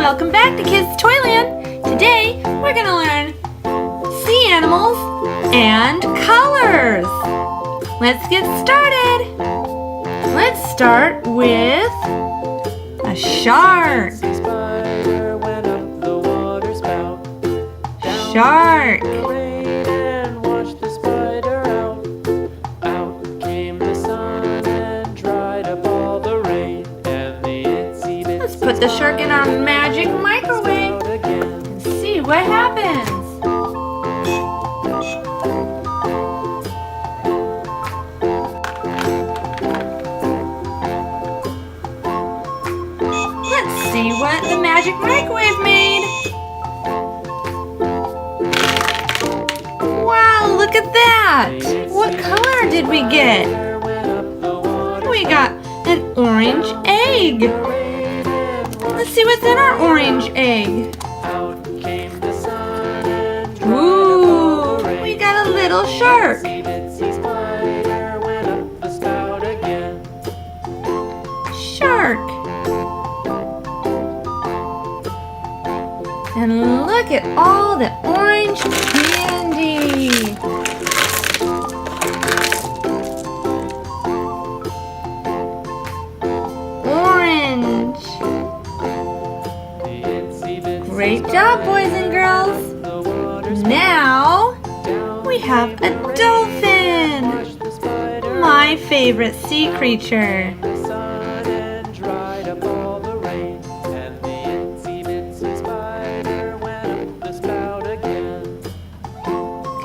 welcome back to Kids Toyland. Today we're going to learn sea animals and colors. Let's get started. Let's start with a shark. Shark. Put the shark in our magic microwave and see what happens. Let's see what the magic microwave made. Wow, look at that! What color did we get? We got an orange egg. Let's see what's in our orange egg. Ooh, we got a little shark. Shark. And look at all the orange candy. Great job, boys and girls. Now we have a dolphin, my favorite sea creature.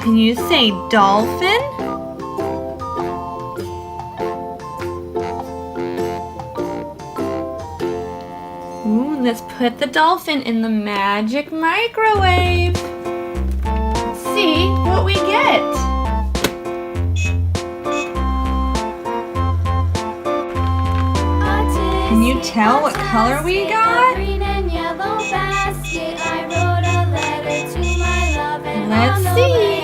Can you say dolphin? Ooh, let's put the dolphin in the magic microwave. Let's see what we get. Can you tell what color we got? Let's see.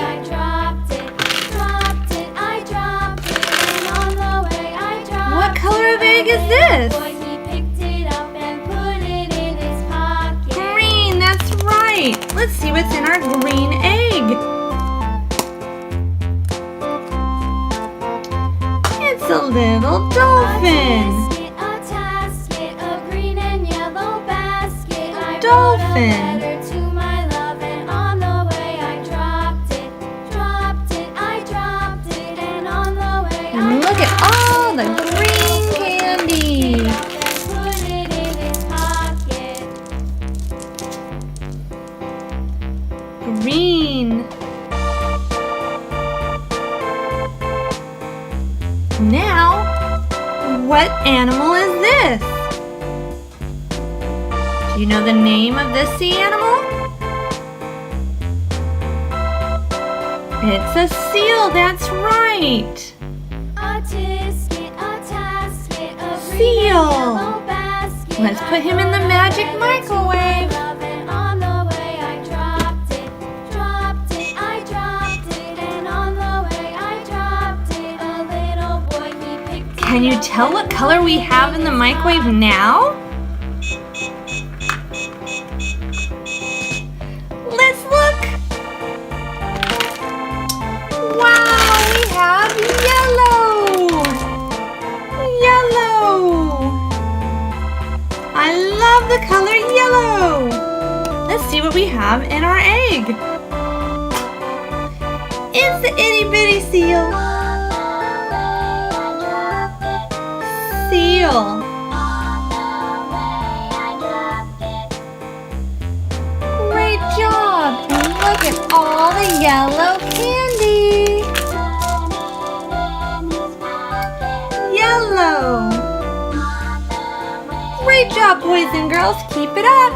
What color of egg is this? Let's see what's in our green egg. It's a little dolphin. Dolphin. And look at all the green candy. Green. Now, what animal is this? Do you know the name of this sea animal? It's a seal, that's right. Seal. Let's put him in the magic microwave. Can you tell what color we have in the microwave now? Let's look. Wow, we have yellow. Yellow. I love the color yellow. Let's see what we have in our egg. It's the itty bitty seal. Seal. Great job! And look at all the yellow candy. Yellow. Great job, boys and girls. Keep it up.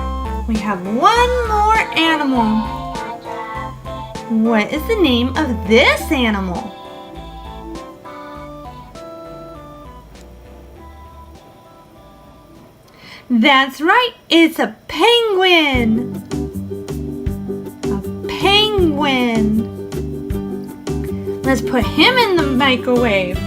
We have one more animal. What is the name of this animal? That's right, it's a penguin. A penguin. Let's put him in the microwave.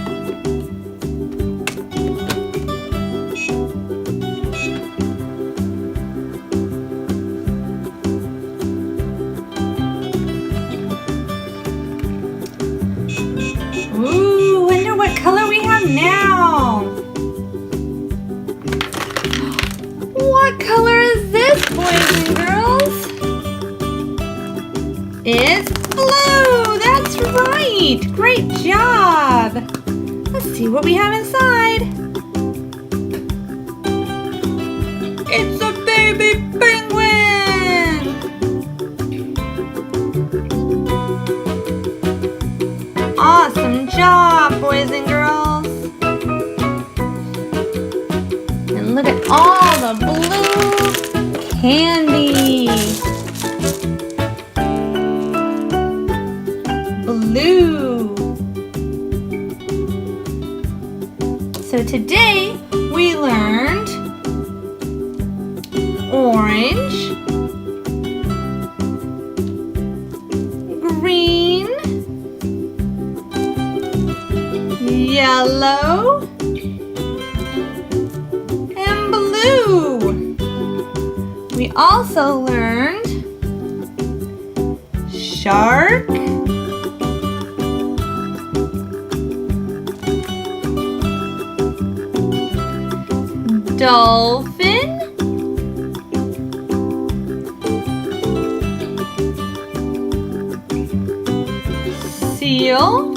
boys and girls. It's blue. That's right. Great job. Let's see what we have inside. It's a baby penguin. Awesome job, boys and girls. And look at all the blue candy. Blue. So today we learned orange, green, yellow, and blue. We also learned shark, dolphin, seal,